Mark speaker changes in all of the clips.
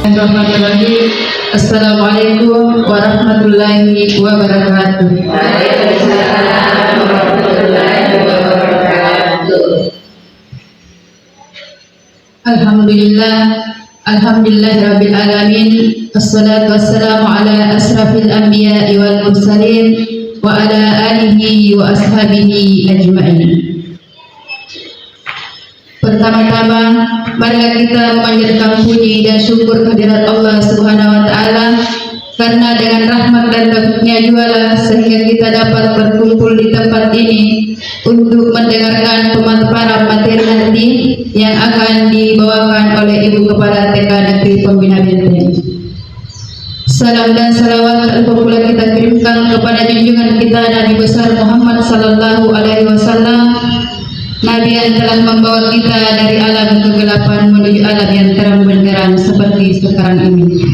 Speaker 1: Bismillahirrahmanirrahim. Assalamualaikum warahmatullahi wabarakatuh.
Speaker 2: Waalaikumsalam warahmatullahi wabarakatuh.
Speaker 1: Alhamdulillahirabbil alamin. Wassalatu wassalamu ala asrafil anbiya'i wal mursalin wa ala alihi wa ashabihi ajma'in. Pertama-tama, marilah kita memanjatkan puji dan syukur kehadirat Allah Subhanahu wa taala, karena dengan rahmat dan taufiknya jualah sehingga kita dapat berkumpul di tempat ini untuk mendengarkan pemaparan materi nanti yang akan dibawakan oleh Ibu Kepala TK Negeri Pembina Benteng. Salam dan salawat pula kita kirimkan kepada junjungan kita Nabi besar Muhammad sallallahu alaihi wasallam, Nabi yang telah membawa kita dari alam kegelapan menuju alam yang terang benderang seperti sekarang ini.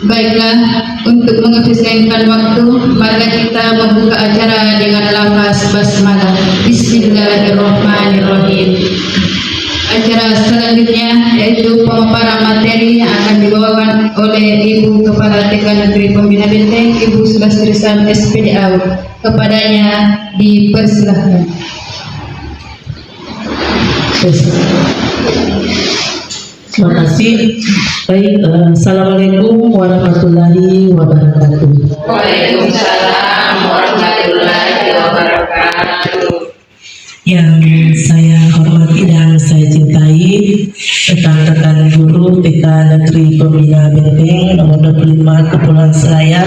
Speaker 1: Baiklah, untuk mengefisienkan waktu, mari kita membuka acara dengan lafaz basmalah. Bismillahirrahmanirrahim. Acara selanjutnya yaitu pemaparan materi yang akan dibawakan oleh Ibu Kepala TK Negeri Pembina Benteng, Ibu Sulastri SPDA. Kepadanya dipersilahkan.
Speaker 3: Terima kasih. Baik, assalamualaikum warahmatullahi wabarakatuh.
Speaker 2: Waalaikumsalam warahmatullahi wabarakatuh.
Speaker 3: Yang saya hormati dan saya cintai rekan-rekan guru TK Negeri Pembina Benteng nomor 25 Kepulauan Selayar.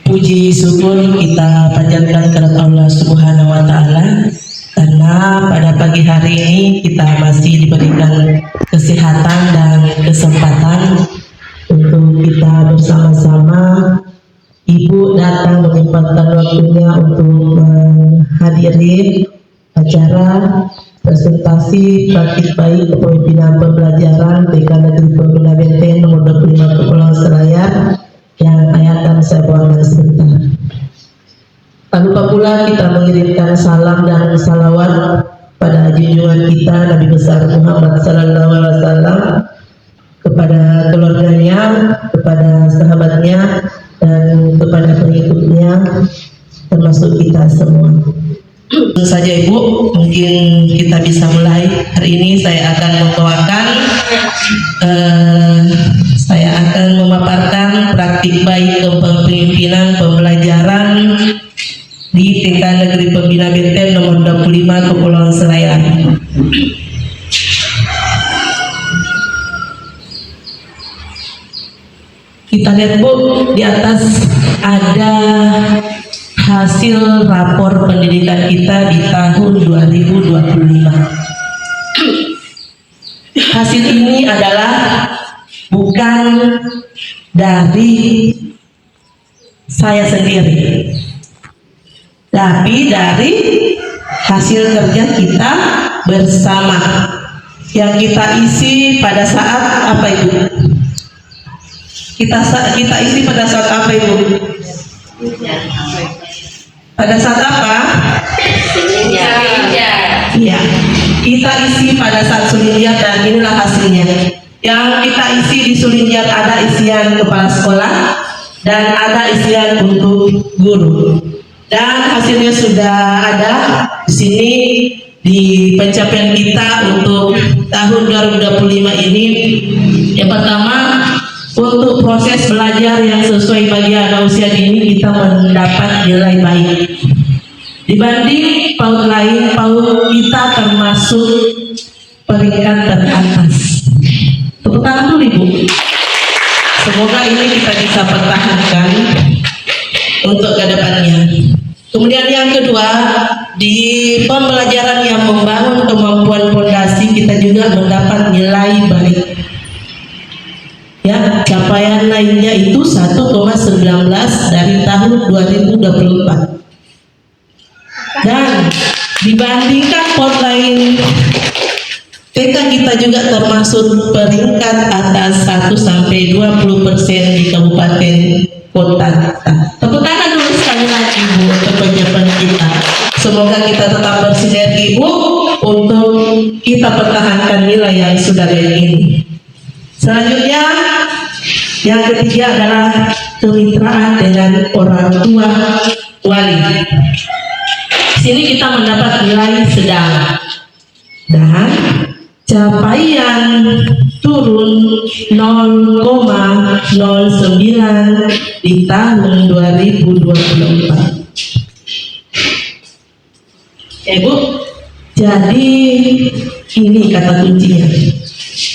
Speaker 3: Puji syukur kita panjatkan kepada Allah Subhanahu wa taala, karena pada pagi hari ini kita masih diberikan kesehatan dan kesempatan untuk kita bersama-sama. Ibu datang menyempatkan waktunya untuk menghadiri acara presentasi praktik baik kepemimpinan pembelajaran TK Negeri Pembina Benteng nomor 25 Kepulauan Selayar yang akan saya bawakan sebentar. Tak lupa pula kita mengirimkan salam dan salawat pada junjungan kita Nabi besar Muhammad sallallahu alaihi wasallam, kepada keluarganya, kepada sahabatnya, dan kepada pengikutnya, termasuk kita semua. Tentu saja Ibu, mungkin kita bisa mulai. Hari ini saya akan membawakan saya akan memaparkan praktik baik kepemimpinan pembelajaran di TK Negeri Pembina Benteng nomor 25 Kepulauan Selayar. Kita lihat Bu, di atas ada hasil rapor pendidikan kita di tahun 2025. Hasil ini adalah bukan dari saya sendiri, tapi dari hasil kerja kita bersama yang kita isi pada saat apa Ibu? Kita isi pada saat apa Ibu? Pada saat apa? Iya, kita isi pada saat Sulinjat, dan inilah hasilnya. Yang kita isi di Sulinjat ada isian kepala sekolah dan ada isian untuk guru. Dan hasilnya sudah ada di sini di pencapaian kita untuk tahun 2025 ini. Yang pertama, untuk proses belajar yang sesuai bagi anak usia dini kita mendapat nilai baik. Dibanding PAUD lain, PAUD kita termasuk peringkat teratas. Tepuk tangan dulu Ibu. Semoga ini kita bisa pertahankan untuk ke depannya. Kemudian yang kedua, di pembelajaran yang membangun kemampuan fondasi kita juga mendapat nilai baik. Ya, capaian lainnya itu 1,19 dari tahun 2024. Dan dibandingkan PAUD lain, TK kita juga termasuk peringkat atas 1-20% di kabupaten kota. Tepuk tangan dulu sekali lagi Bu untuk pencapaian kita. Semoga kita tetap bersinergi Bu untuk kita kita pertahankan nilai yang sudah baik ini. Selanjutnya, yang ketiga adalah kemitraan dengan orang tua wali. Sini kita mendapat nilai sedang dan capaian turun 0,09 di tahun 2024. Bu, jadi ini kata kuncinya.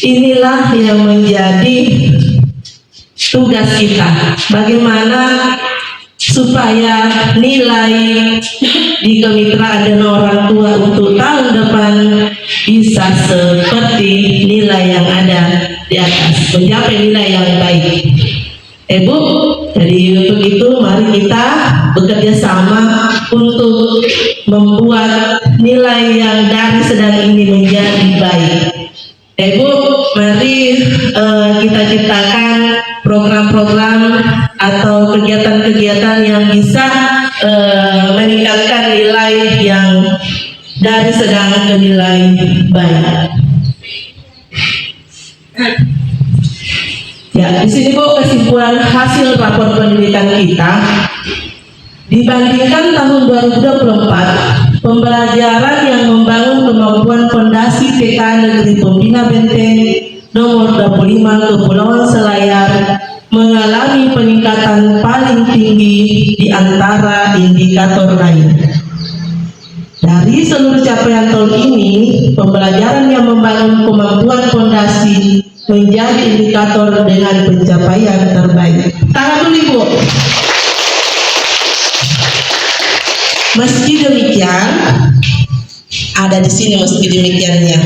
Speaker 3: Inilah yang menjadi tugas kita. Bagaimana supaya nilai di kemitraan dengan orang tua untuk tahun depan bisa seperti nilai yang ada di atas, mencapai nilai yang baik. Bu, jadi untuk itu mari kita bekerja sama untuk membuat nilai yang dari sedang ini menjadi baik. Bu, mari kita ciptakan program-program atau kegiatan-kegiatan yang bisa meningkatkan nilai yang dari sedang ke nilai baik. Ya, di sini Bu, kesimpulan hasil rapor pendidikan kita dibandingkan tahun 2024, pembelajaran yang membangun kemampuan fondasi TK Negeri Pembina Benteng nomor 25 Kepulauan Selayar mengalami peningkatan paling tinggi di antara indikator lain. Dari seluruh capaian tahun ini, pembelajaran yang membangun kemampuan fondasi menjadi indikator dengan pencapaian terbaik. Tangan dulu Ibu. Meski demikian, ada di sini meski demikiannya.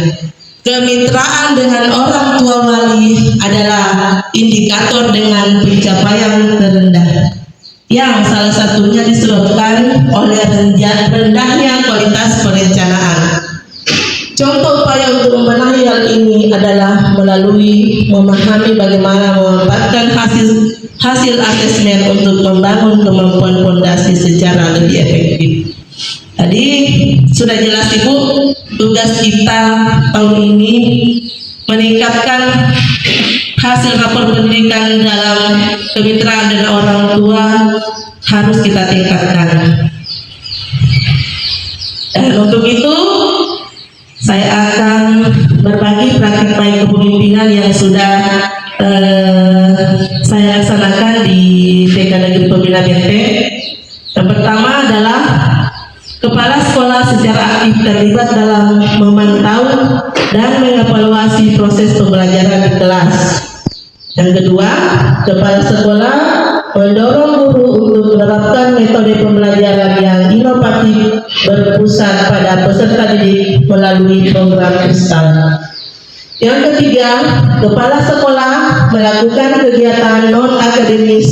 Speaker 3: Kemitraan dengan orang tua wali adalah indikator dengan pencapaian terendah, yang salah satunya disebabkan oleh rendahnya kualitas perencanaan. Contoh upaya untuk membenahi hal ini adalah melalui memahami bagaimana memanfaatkan hasil asesmen untuk membangun kemampuan fondasi secara lebih efektif. Tadi sudah jelas Ibu, tugas kita tahun ini meningkatkan hasil rapor pendidikan dalam kemitraan dengan orang tua harus kita tingkatkan. Dan untuk itu saya akan berbagi praktik baik kepemimpinan yang sudah saya laksanakan di TK Negeri Pembina Benteng. Yang pertama adalah kepala sekolah secara aktif terlibat dalam memantau dan mengevaluasi proses pembelajaran di kelas. Yang kedua, kepala sekolah mendorong guru untuk menerapkan metode pembelajaran yang inovatif berpusat pada peserta didik melalui program kristal. Yang ketiga, kepala sekolah melakukan kegiatan non-akademis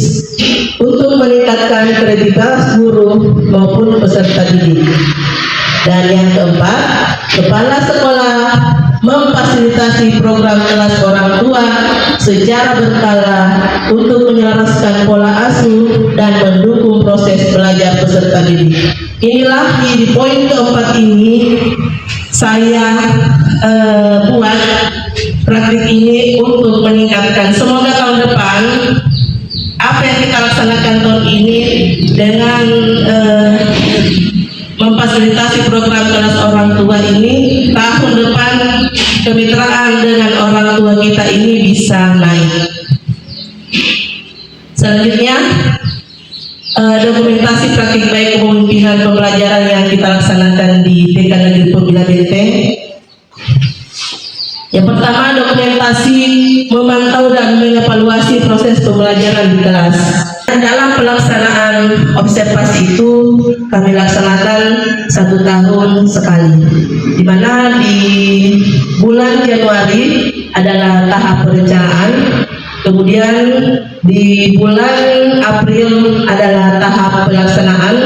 Speaker 3: untuk meningkatkan kredibilitas guru maupun peserta didik. Dan yang keempat, kepala sekolah memfasilitasi program kelas orang tua secara berkala untuk menyelaraskan pola asuh dan mendukung proses belajar peserta didik. Inilah di poin keempat ini saya buat praktik ini untuk meningkatkan. Semoga tahun depan apa yang kita laksanakan tahun ini dengan memfasilitasi program kelas orang tua ini, tahun depan kemitraan dengan orang tua kita ini bisa naik. Selanjutnya, dokumentasi praktik baik kepemimpinan pembelajaran yang kita laksanakan di TK Negeri Pembina Benteng. Yang pertama, dokumentasi memantau dan mengevaluasi proses pembelajaran di kelas. Dan dalam pelaksanaan observasi itu kami laksanakan 1 tahun sekali, di mana di bulan Januari adalah tahap perencanaan, kemudian di bulan April adalah tahap pelaksanaan,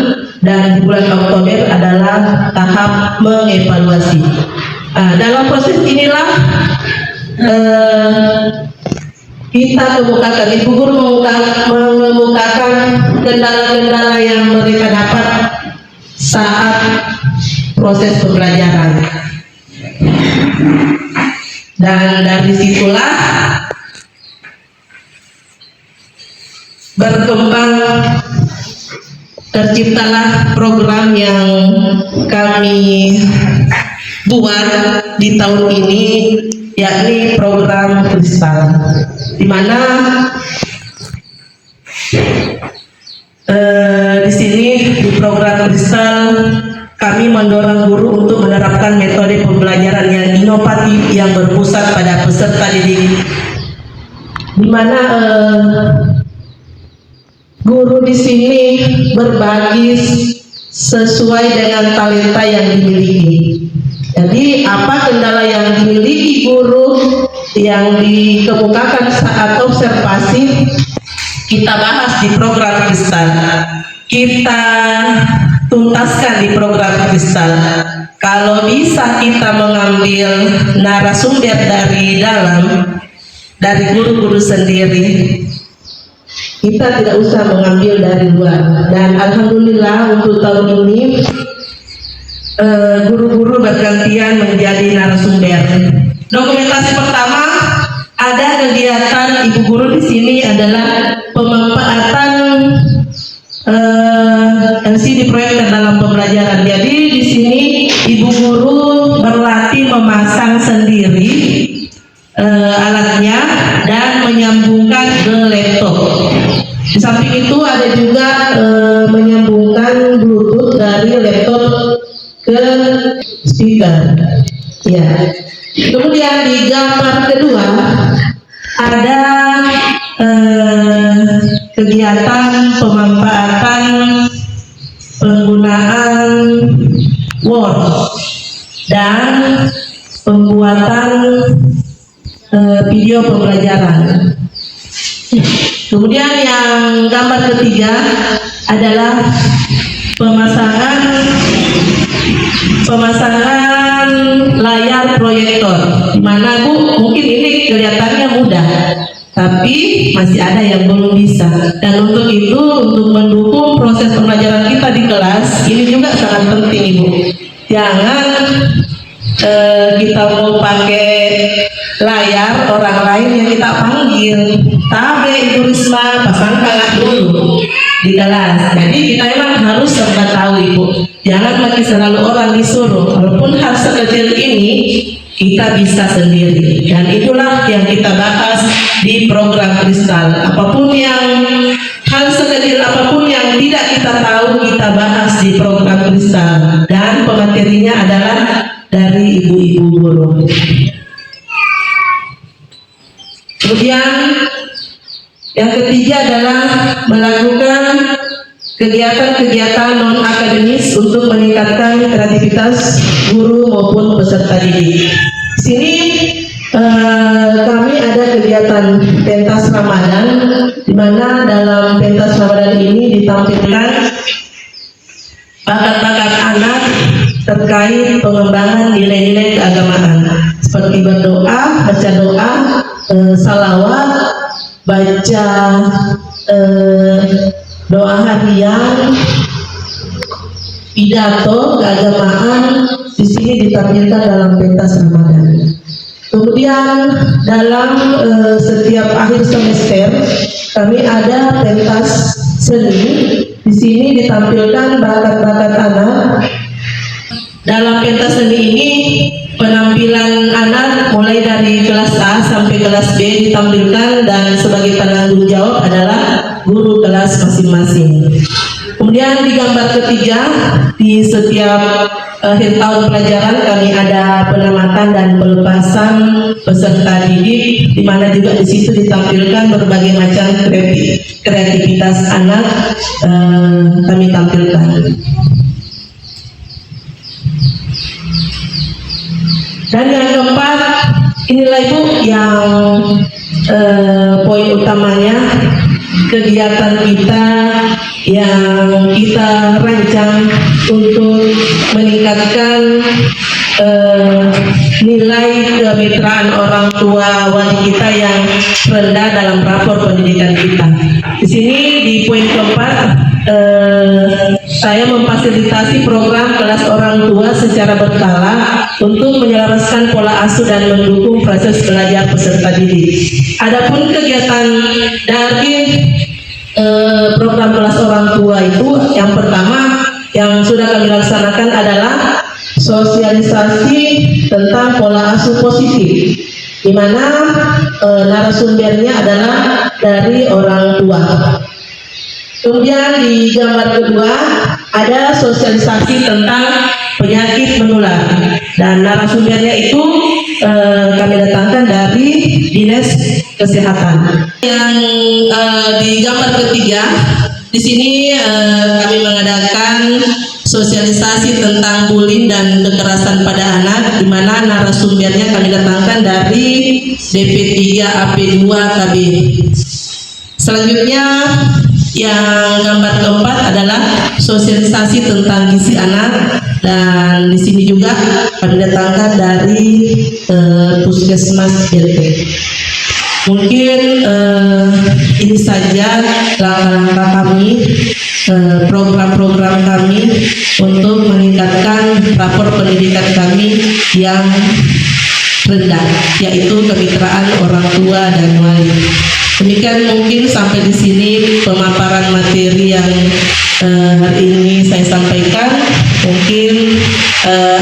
Speaker 3: dan di bulan Oktober adalah tahap mengevaluasi. Dalam proses inilah kita kemukakan, Ibu Guru mengemukakan kendala-kendala yang mereka dapat saat proses pembelajaran. Dan dari situlah berkembang, terciptalah program yang kami buat di tahun ini, yakni program Kristal, di mana di sini di program Kristal kami mendorong guru untuk menerapkan metode pembelajaran yang inovatif yang berpusat pada peserta didik, di mana guru di sini berbagi sesuai dengan talenta yang dimiliki. Jadi apa kendala yang dimiliki guru yang dikemukakan saat observasi kita bahas di program Kristal, kita tuntaskan di program Kristal. Kalau bisa kita mengambil narasumber dari dalam, dari guru-guru sendiri, kita tidak usah mengambil dari luar. Dan alhamdulillah untuk tahun ini guru-guru bergantian menjadi narasumber. Dokumentasi pertama, ada kegiatan ibu guru di sini adalah pemanfaatan LCD proyektor dalam pembelajaran. Jadi di sini ibu guru berlatih memasang sendiri alatnya dan menyambungkan ke laptop. Di samping itu ada juga menyambungkan Bluetooth dari laptop ke speaker. Ya. Kemudian di gambar kedua ada kegiatan pemanfaatan penggunaan Word dan pembuatan video pembelajaran. Kemudian yang gambar ketiga adalah pemasangan layar proyektor, di mana Bu mungkin ini kelihatannya mudah, tapi masih ada yang belum bisa. Dan untuk itu, untuk mendukung proses pembelajaran kita di kelas, ini juga sangat penting Ibu. Jangan kita mau pakai layar orang lain yang kita panggil, tabe Ibu Risma pasangkan dulu di kelas. Jadi kita memang harus serba tahu Ibu. Jangan lagi selalu orang disuruh. Walaupun hal sekecil ini kita bisa sendiri. Dan itulah yang kita bahas di program Kristal. Hal sekecil apapun yang tidak kita tahu kita bahas di program Kristal. Dan pematerinya adalah dari ibu-ibu guru. Kemudian yang ketiga adalah melakukan kegiatan-kegiatan non-akademis untuk meningkatkan kreativitas guru maupun peserta didik. Di sini kami ada kegiatan pentas Ramadan, di mana dalam pentas Ramadan ini ditampilkan bakat-bakat anak terkait pengembangan nilai-nilai keagamaan seperti berdoa, baca doa, salawat, baca doa harian, pidato keagamaan. Di sini ditampilkan dalam pentas Ramadan. Kemudian dalam setiap akhir semester kami ada pentas seni. Di sini ditampilkan bakat-bakat anak. Dalam pentas seni ini penampilan anak mulai dari kelas A sampai kelas B ditampilkan, dan sebagai penanggung jawab adalah guru kelas masing-masing. Kemudian di gambar ketiga, di setiap akhir tahun pelajaran kami ada penamatan dan pelepasan peserta didik, di mana juga di situ ditampilkan berbagai macam kreativitas anak kami tampilkan. Dan yang keempat, inilah Ibu yang poin utamanya, kegiatan kita yang kita rancang untuk meningkatkan nilai kemitraan orang tua wali kita yang rendah dalam rapor pendidikan kita. Di sini di poin keempat, saya memfasilitasi program kelas orang tua secara berkala untuk menyelaraskan pola asuh dan mendukung proses belajar peserta didik. Adapun kegiatan dari program kelas orang tua itu, yang pertama yang sudah kami laksanakan adalah sosialisasi tentang pola asuh positif, di mana narasumbernya adalah dari orang tua. Kemudian di gambar kedua ada sosialisasi tentang penyakit menular, dan narasumbernya itu kami datangkan dari Dinas Kesehatan. Yang di gambar ketiga di sini kami mengadakan sosialisasi tentang bullying dan kekerasan pada anak, di mana narasumbernya kami datangkan dari DP3 AP2 KB. Selanjutnya yang gambar keempat adalah sosialisasi tentang gizi anak, dan di sini juga kami datangkan dari Puskesmas RT. Mungkin ini saja langkah-langkah kami, program-program kami untuk meningkatkan rapor pendidikan kami yang rendah, yaitu kemitraan orang tua dan wali. Demikian mungkin sampai di sini pemaparan materi yang hari ini saya sampaikan. Mungkin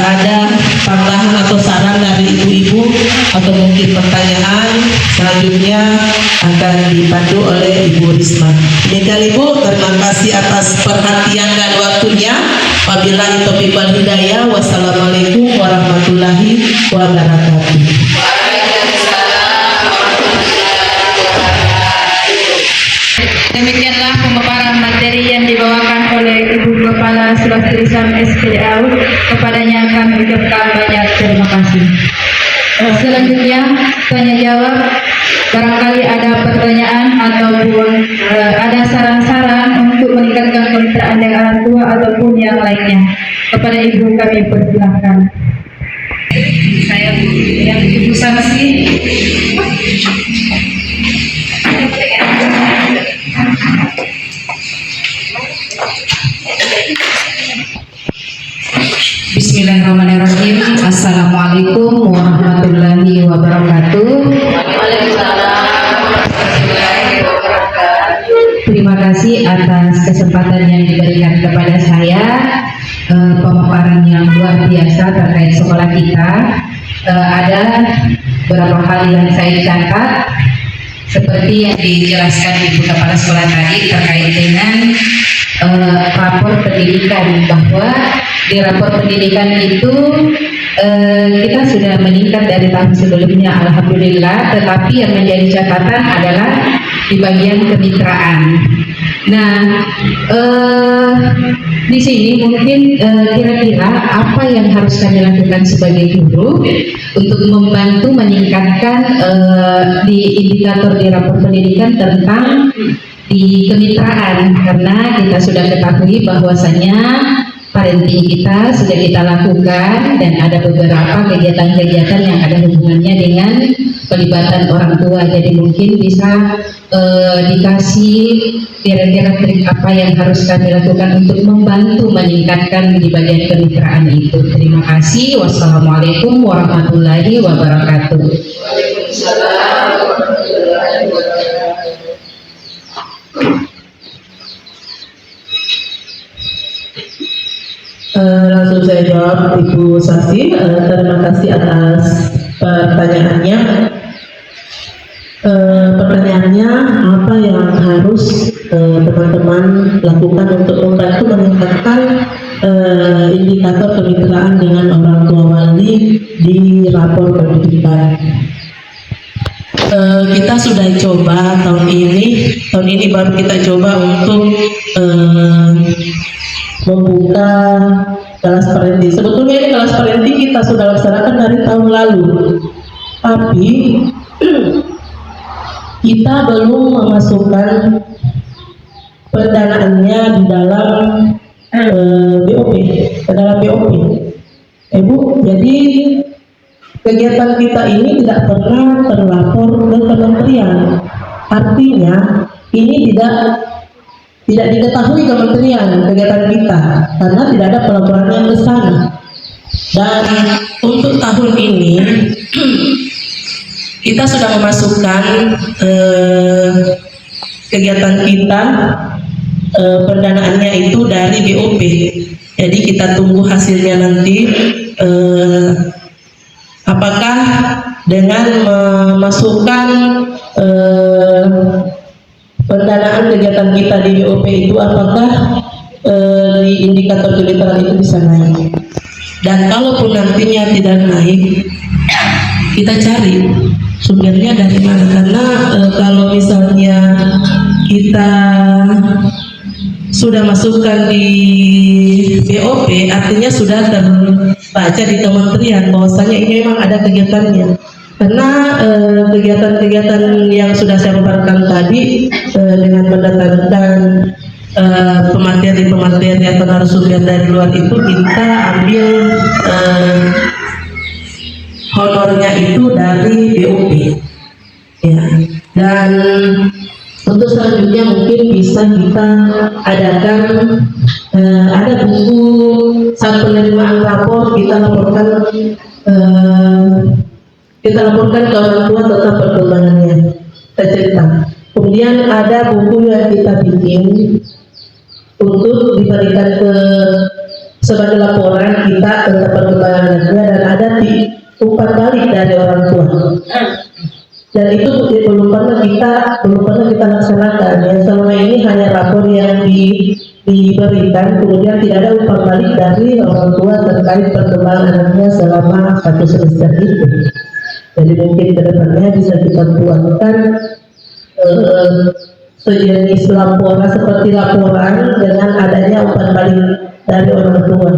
Speaker 3: ada tambahan atau saran dari ibu-ibu atau mungkin pertanyaan, selanjutnya akan dipandu oleh Ibu Risma. Demikian Ibu, terima kasih atas perhatian dan waktunya. Wabillahi taufiq wal hidayah. Wassalamualaikum warahmatullahi wabarakatuh.
Speaker 1: Demikianlah pemaparan materi yang dibawakan oleh Ibu Kepala Sulawesi Islam SPDAU. Kepadanya kami ucapkan banyak terima kasih. Selanjutnya tanya jawab. Barangkali ada pertanyaan ataupun ada saran-saran untuk meningkatkan kemitraan dengan orang tua ataupun yang lainnya. Kepada Ibu kami persilahkan. Saya yang Ibu Sansi. Bismillahirrahmanirrahim. Assalamualaikum warahmatullahi wabarakatuh. Terima kasih atas kesempatan yang diberikan kepada saya, pemaparan yang luar biasa terkait sekolah kita. Ada beberapa hal yang saya catat, seperti yang dijelaskan Ibu Kepala Sekolah tadi terkait dengan rapor pendidikan, bahwa di rapor pendidikan itu kita sudah meningkat dari tahun sebelumnya, alhamdulillah. Tetapi yang menjadi catatan adalah di bagian kemitraan. Nah, di sini mungkin kira-kira apa yang harus kami lakukan sebagai guru untuk membantu meningkatkan di indikator di rapor pendidikan tentang di kemitraan, karena kita sudah ketahui bahwasanya parenting kita sudah kita lakukan dan ada beberapa kegiatan-kegiatan yang ada hubungannya dengan pelibatan orang tua. Jadi mungkin bisa dikasih kira-kira trik apa yang harus kami lakukan untuk membantu meningkatkan di bagian kemitraan itu. Terima kasih. Wassalamualaikum warahmatullahi wabarakatuh.
Speaker 2: Waalaikumsalam warahmatullahi wabarakatuh.
Speaker 3: Langsung saya jawab Ibu Sasi. Terima kasih atas pertanyaannya. Pertanyaannya apa yang harus teman-teman lakukan untuk membantu meningkatkan indikator kemitraan dengan orang tua wali di rapor pendidikan. Kita sudah coba tahun ini baru kita coba untuk membuka kelas parenting. Sebetulnya ini kelas parenting kita sudah laksanakan dari tahun lalu, tapi kita belum memasukkan pendanaannya di dalam BOP, ke dalam BOP. Ibu, jadi kegiatan kita ini tidak pernah terlapor ke kementerian. Artinya ini tidak diketahui kementerian kegiatan kita karena tidak ada pelaporan yang ke sana. Dan untuk ini kita sudah memasukkan kegiatan kita, pendanaannya itu dari BOP. Jadi kita tunggu hasilnya nanti, apakah dengan memasukkan pendanaan kegiatan kita di BOP itu, apakah di indikator keliteraan itu bisa naik. Dan kalaupun nantinya tidak naik, kita cari sumbernya dari mana. Karena kalau misalnya kita sudah masukkan di BOP, artinya sudah terbaca di kementerian bahwasanya ini memang ada kegiatannya. Karena kegiatan-kegiatan yang sudah saya paparkan tadi, dengan mendatangkan pemateri atau narasumber dari luar itu, kita ambil honornya itu dari BOP, ya. Dan untuk selanjutnya mungkin bisa kita adakan ada buku saat penerimaan rapor, kita laporkan ke orang tua tentang perkembangannya, cerita. Kemudian ada buku yang kita bikin untuk diberikan sebagai laporan kita tentang perkembangan anaknya, dan ada umpan balik dari orang tua. Dan itu belum pernah kita laksanakan. Yang selama ini hanya rapor yang diberikan, kemudian tidak ada umpan balik dari orang tua terkait perkembangan anaknya selama 1 semester itu. Jadi mungkin kedepannya bisa kita buatkan sejenis laporan, seperti laporan dengan adanya umpan balik dari orang tua.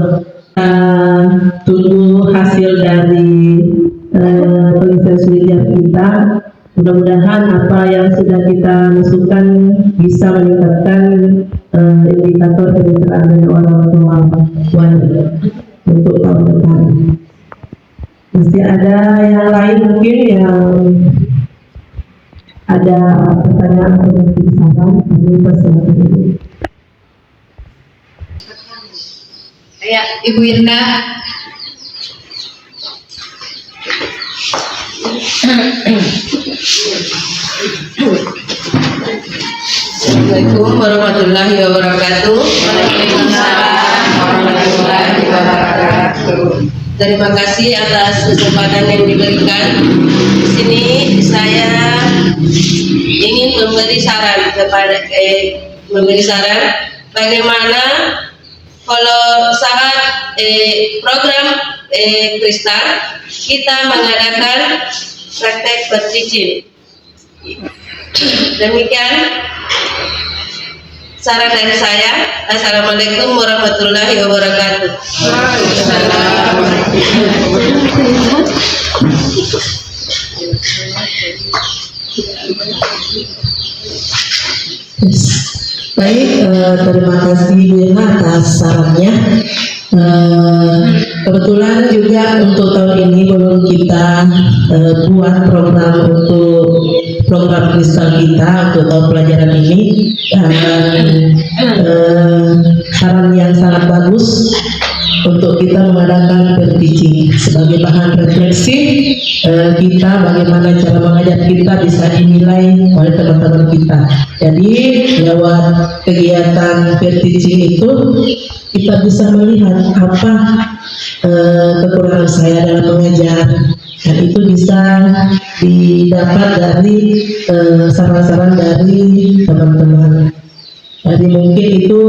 Speaker 3: Tunggu hasil dari penelitian kita. Mudah-mudahan apa yang sudah kita masukkan bisa meningkatkan indikator keliteraan dari orang tua untuk tahun depan. Masih ada yang lain mungkin yang ada pertanyaan atau mungkin saran? Kami persilakan dulu.
Speaker 1: Ya, Ibu Irna.
Speaker 2: Assalamualaikum warahmatullahi wabarakatuh.
Speaker 1: Waalaikumsalam warahmatullahi wabarakatuh.
Speaker 2: Terima kasih atas kesempatan yang diberikan. Di sini saya ingin memberi saran bagaimana kalau saat program Kristal kita mengadakan praktek bercicil. Demikian saran dari saya. Assalamualaikum warahmatullahi wabarakatuh.
Speaker 3: Baik, terima kasih Bu Irma atas sarannya. Kebetulan juga untuk tahun ini belum kita buat program untuk program kristal kita untuk tahun pelajaran ini, dan saran yang sangat bagus untuk kita mengadakan berteaching sebagai bahan refleksi kita, bagaimana cara mengajar kita bisa dinilai oleh teman-teman kita. Jadi lewat kegiatan berteaching itu kita bisa melihat apa kekurangan saya dalam mengajar, dan itu bisa didapat dari saran-saran dari teman-teman. Jadi mungkin itu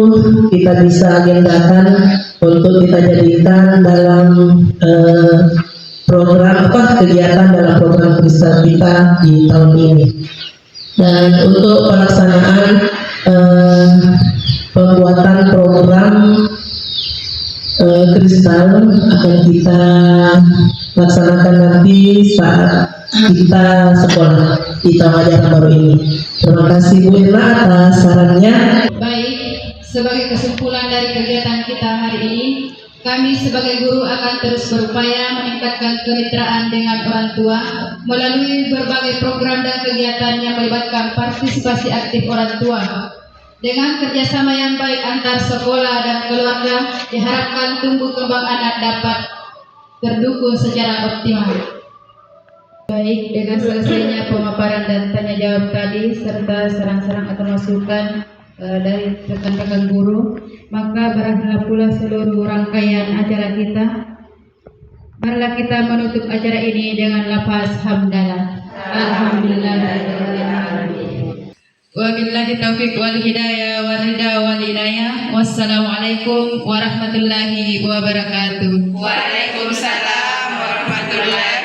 Speaker 3: kita bisa agendakan untuk kita jadikan dalam program kegiatan dalam program kristal kita di tahun ini. Dan untuk pelaksanaan pembuatan program kristal akan kita laksanakan nanti saat kita sekolah di tahun ajaran baru ini. Terima kasih Bu Irma atas sarannya.
Speaker 1: Baik, sebagai kesimpulan dari kegiatan kita hari ini, kami sebagai guru akan terus berupaya meningkatkan kemitraan dengan orang tua melalui berbagai program dan kegiatan yang melibatkan partisipasi aktif orang tua. Dengan kerjasama yang baik antar sekolah dan keluarga, diharapkan tumbuh kembang anak dapat terdukung secara optimal. Baik, dengan selesainya pemaparan dan tanya jawab tadi serta serang-serang atau masukan dari rekan-rekan guru, maka berakhirlah pula seluruh rangkaian acara kita. Marilah kita menutup acara ini dengan lafaz hamdalah. Alhamdulillahirobbilalamin. Wabillahi taufiq wal hidayah wal ridha wal inayah. Wassalamualaikum warahmatullahi wabarakatuh.
Speaker 2: Waalaikumsalam warahmatullahi